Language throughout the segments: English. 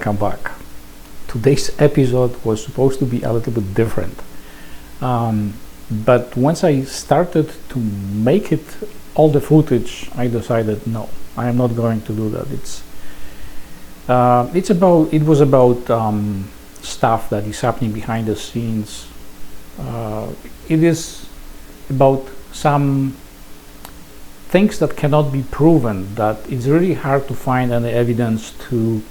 welcome back. Today's episode was supposed to be a little bit different, but once I started to make it all the footage, I decided no, I am not going to do that. It was about stuff that is happening behind the scenes. It is about some things that cannot be proven, that it's really hard to find any evidence to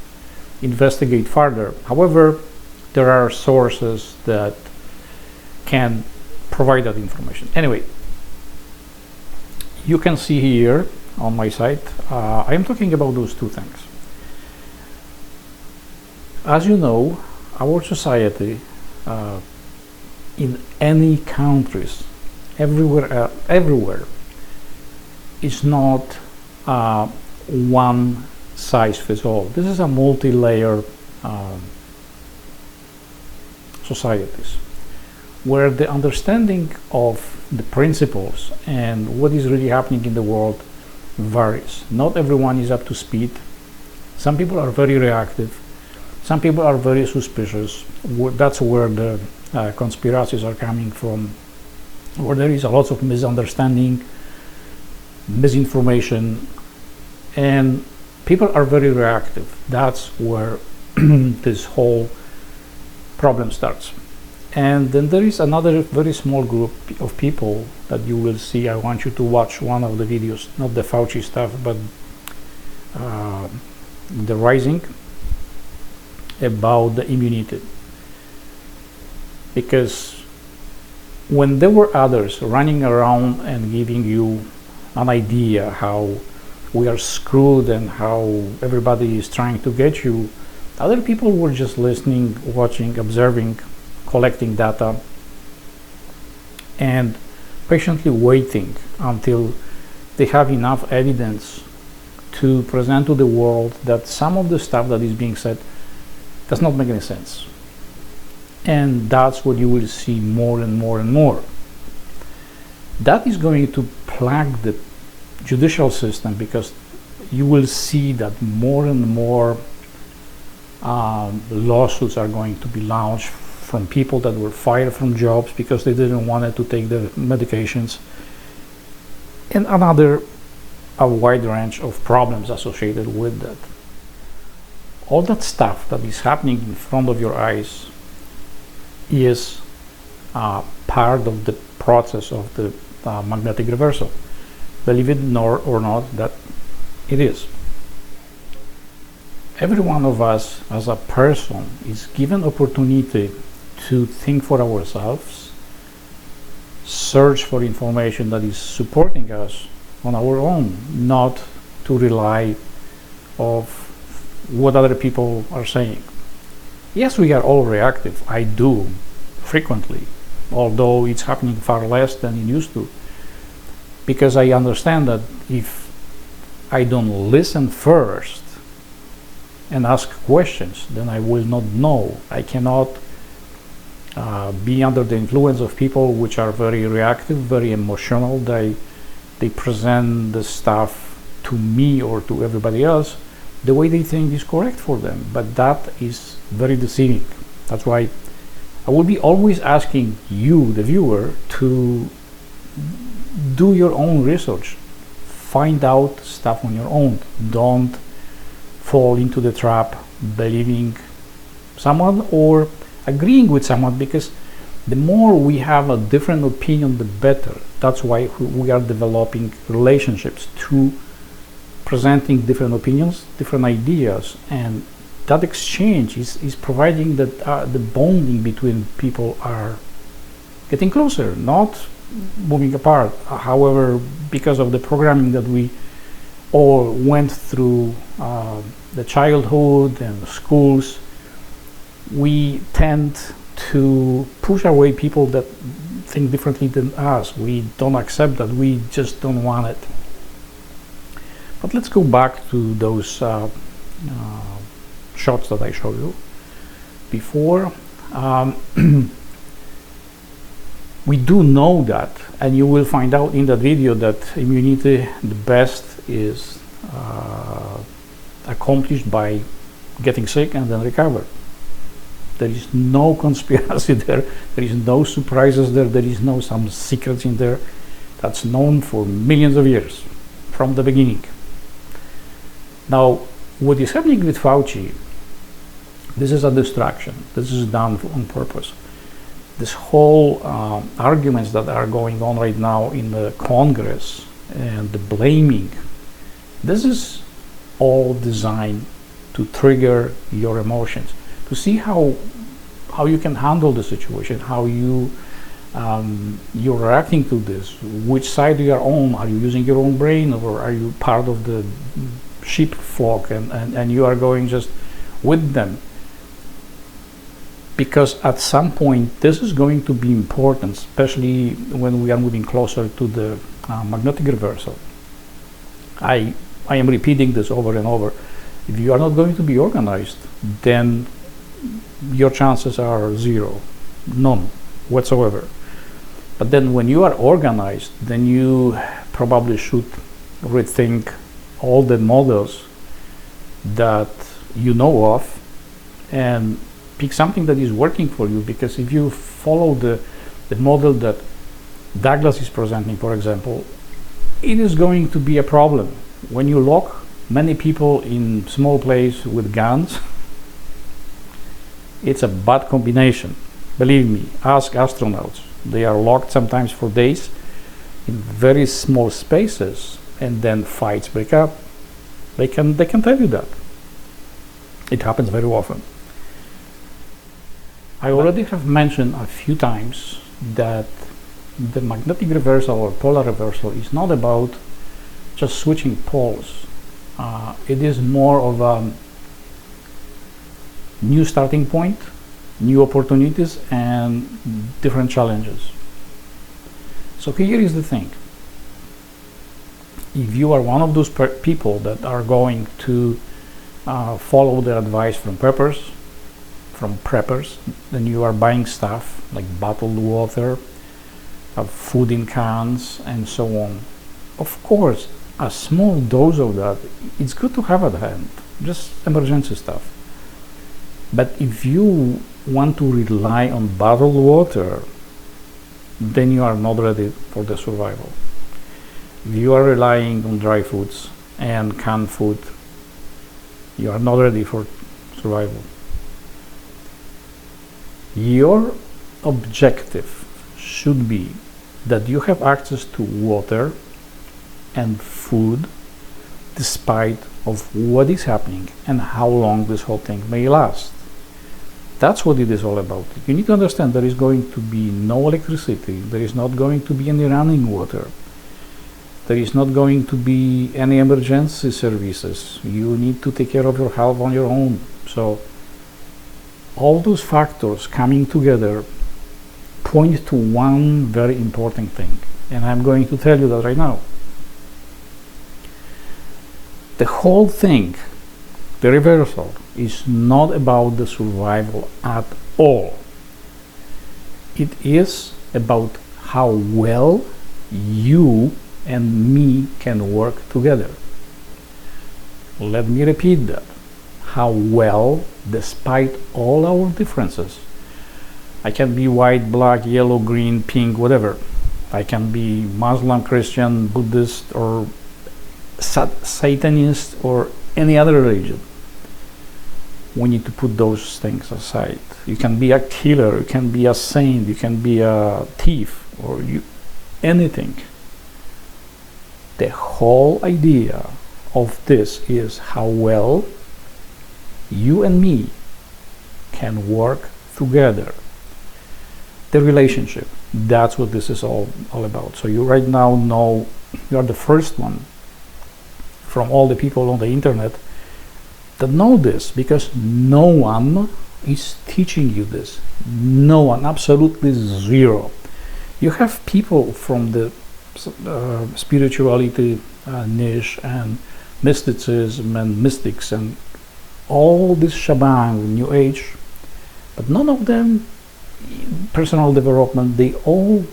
investigate further. However, there are sources that can provide that information. Anyway, you can see here on my site, I am talking about those two things. As you know, our society in any countries, everywhere, is not one size fits all. This is a multi-layer societies where the understanding of the principles and what is really happening in the world varies. Not everyone is up to speed. Some people are very reactive. Some people are very suspicious. That's where the conspiracies are coming from, where there is a lot of misunderstanding, misinformation, and people are very reactive. That's where this whole problem starts. And then there is another very small group of people that you will see. I want you to watch one of the videos, not the Fauci stuff, but the rising about the immunity. Because when there were others running around and giving you an idea how we are screwed and how everybody is trying to get you, other people were just listening, watching, observing, collecting data, and patiently waiting until they have enough evidence to present to the world that some of the stuff that is being said does not make any sense. And that's what you will see more and more and more. That is going to plague the judicial system, because you will see that more and more lawsuits are going to be launched from people that were fired from jobs because they didn't want to take the medications, and a wide range of problems associated with that. All that stuff that is happening in front of your eyes is part of the process of the magnetic reversal. Believe it or not, that it is. Every one of us as a person is given opportunity to think for ourselves, search for information that is supporting us on our own, not to rely of what other people are saying. Yes, we are all reactive. I do frequently, although it's happening far less than it used to, because I understand that if I don't listen first and ask questions, then I will not know. I cannot be under the influence of people which are very reactive, very emotional. They present the stuff to me or to everybody else the way they think is correct for them, but that is very deceiving. That's why I will be always asking you, the viewer, to do your own research, find out stuff on your own. Don't fall into the trap believing someone or agreeing with someone, because the more we have a different opinion, the better. That's why we are developing relationships, to presenting different opinions, different ideas, and that exchange is providing that the bonding between people are getting closer, not moving apart. However, because of the programming that we all went through, the childhood and schools, we tend to push away people that think differently than us. We don't accept that. We just don't want it. But let's go back to those shots that I showed you before. We do know that, and you will find out in that video, that immunity, the best, is accomplished by getting sick and then recover. There is no conspiracy there. There is no surprises there. There is no some secrets in there. That's known for millions of years from the beginning. Now, what is happening with Fauci, this is a distraction. This is done on purpose. This whole arguments that are going on right now in the Congress and the blaming, this is all designed to trigger your emotions, to see how you can handle the situation, how you're reacting to this, which side you are on. Are you using your own brain, or are you part of the sheep flock and you are going just with them? Because at some point this is going to be important, especially when we are moving closer to the magnetic reversal. I am repeating this over and over. If you are not going to be organized, then your chances are zero, none whatsoever. But then when you are organized, then you probably should rethink all the models that you know of and pick something that is working for you. Because if you follow the model that Douglas is presenting, for example, it is going to be a problem. When you lock many people in small place with guns, it's a bad combination. Believe me, ask astronauts. They are locked sometimes for days in very small spaces, and then fights break up. They can tell you that. It happens very often. I already have mentioned a few times that the magnetic reversal or polar reversal is not about just switching poles. It is more of a new starting point, new opportunities, and different challenges. So here is the thing. If you are one of those people that are going to follow the advice from preppers, then you are buying stuff like bottled water, food in cans, and so on. Of course, a small dose of that, it's good to have at hand, just emergency stuff. But if you want to rely on bottled water, then you are not ready for the survival. If you are relying on dry foods and canned food, you are not ready for survival. Your objective should be that you have access to water and food despite of what is happening and how long this whole thing may last. That's what it is all about. You need to understand there is going to be no electricity, there is not going to be any running water, there is not going to be any emergency services. You need to take care of your health on your own. So all those factors coming together point to one very important thing, and I'm going to tell you that right now. The whole thing, the reversal, is not about the survival at all. It is about how well you and me can work together. Let me repeat that. How well, despite all our differences, I can be white, black, yellow, green, pink, whatever. I can be Muslim, Christian, Buddhist, or Satanist, or any other religion. We need to put those things aside. You can be a killer, you can be a saint, you can be a thief, or anything. The whole idea of this is how well you and me can work together. The relationship, that's what this is all about. So you right now know, you are the first one from all the people on the internet that know this, because no one is teaching you this. No one, absolutely zero. You have people from the spirituality niche and mysticism and mystics and all this shebang, New Age, but none of them personal development. They all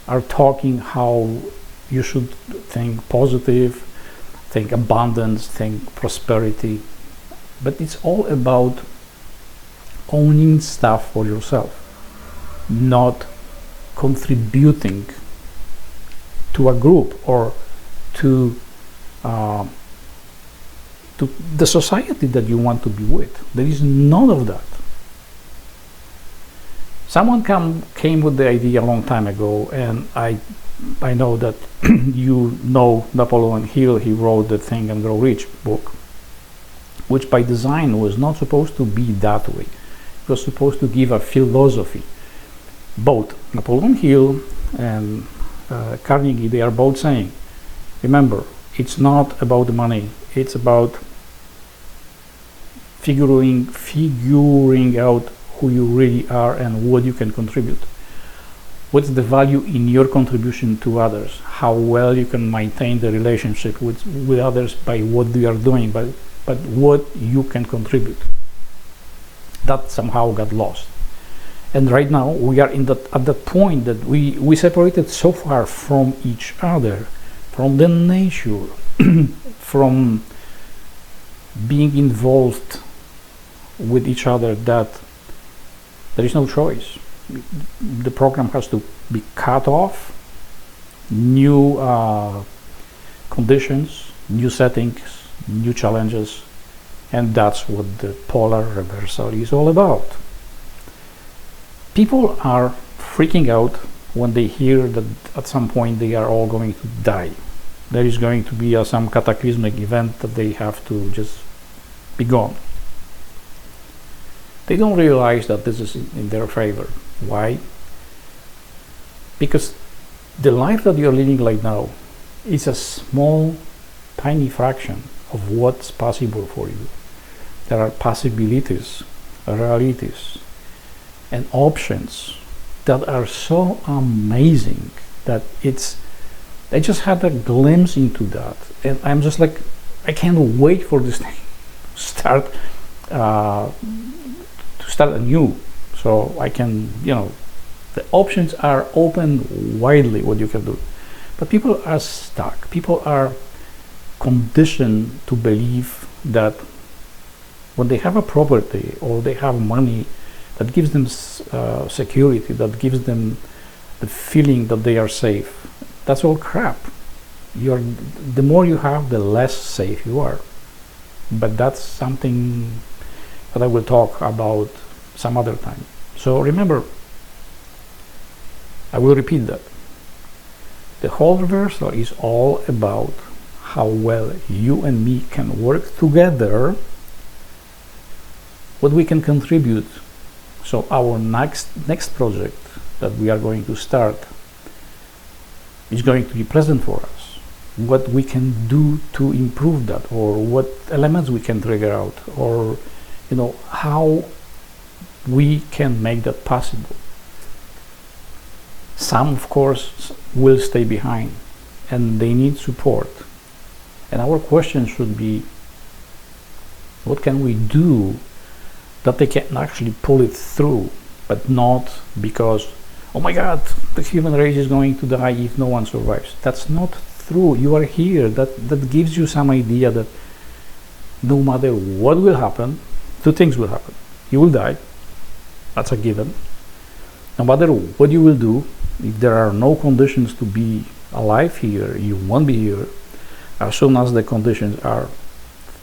are talking how you should think positive, think abundance, think prosperity. but it's all about owning stuff for yourself, not contributing to a group or to the society that you want to be with. There is none of that. Someone came with the idea a long time ago, and I know that you know Napoleon Hill. He wrote the Think and Grow Rich book, which by design was not supposed to be that way. It was supposed to give a philosophy. Both Napoleon Hill and Carnegie, they are both saying, remember, it's not about the money, it's about figuring out who you really are and what you can contribute. What's the value in your contribution to others? How well you can maintain the relationship with others by what you are doing, but what you can contribute. That somehow got lost. And right now we are at that point that we separated so far from each other, from the nature, from being involved with each other, that there is no choice. The program has to be cut off, new conditions, new settings, new challenges, and that's what the polar reversal is all about. People are freaking out when they hear that at some point they are all going to die. There is going to be some cataclysmic event that they have to just be gone. They don't realize that this is in their favor. Why? Because the life that you're living right now is a small, tiny fraction of what's possible for you. There are possibilities, realities, and options that are so amazing that I just had a glimpse into that, and I'm just like, I can't wait for this thing to start anew, so I can, the options are open widely what you can do. But people are stuck. People are conditioned to believe that when they have a property or they have money that gives them security, that gives them the feeling that they are safe, that's all crap. The more you have, the less safe you are. But that's something that I will talk about some other time. So remember, I will repeat that. The whole reversal is all about how well you and me can work together, what we can contribute. So our next project that we are going to start is going to be pleasant for us. What we can do to improve that, or what elements we can trigger out, or how we can make that possible. Some, of course, will stay behind and they need support. And our question should be, what can we do that they can actually pull it through, but not because, oh my God, the human race is going to die if no one survives. That's not true. You are here. That gives you some idea that no matter what will happen, two things will happen. You will die. That's a given. No matter what you will do, if there are no conditions to be alive here, you won't be here. As soon as the conditions are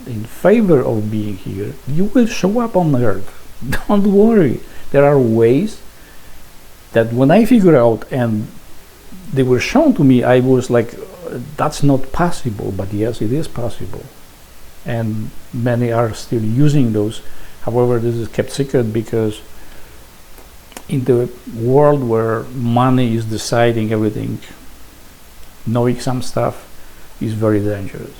in favor of being here, you will show up on Earth. Don't worry. There are ways that when I figure out and they were shown to me, I was like, that's not possible. But yes, it is possible. And many are still using those. However, this is kept secret because in the world where money is deciding everything, knowing some stuff is very dangerous.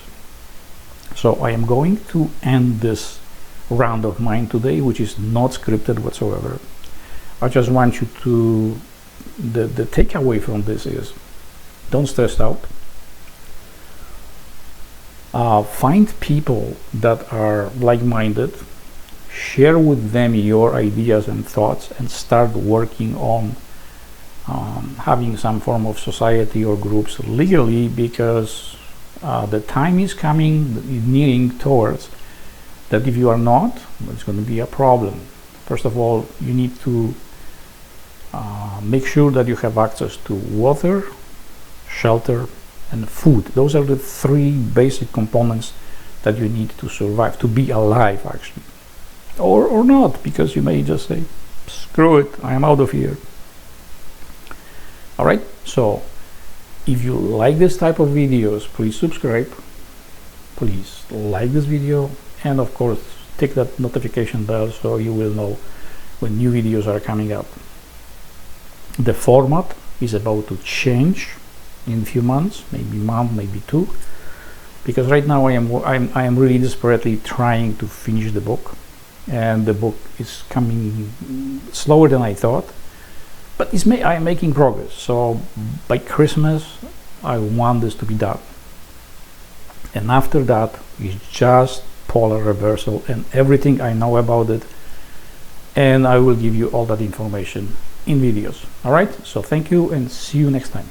So I am going to end this round of mine today, which is not scripted whatsoever. I just want you to, the takeaway from this is, don't stress out. Find people that are like-minded, share with them your ideas and thoughts, and start working on having some form of society or groups legally, because the time is coming, nearing towards that if you are not, it's going to be a problem. First of all, you need to make sure that you have access to water, shelter, and food. Those are the three basic components that you need to survive, to be alive, actually. Or not, because you may just say, screw it, I am out of here. All right, so if you like this type of videos, please subscribe, please like this video, and of course tick that notification bell so you will know when new videos are coming up. The format is about to change in a few months, maybe month, maybe two, because right now I am really desperately trying to finish the book, and the book is coming slower than I thought, but I am making progress. So by Christmas I want this to be done, and after that is just polar reversal and everything I know about it, and I will give you all that information in videos. All right, so thank you and see you next time.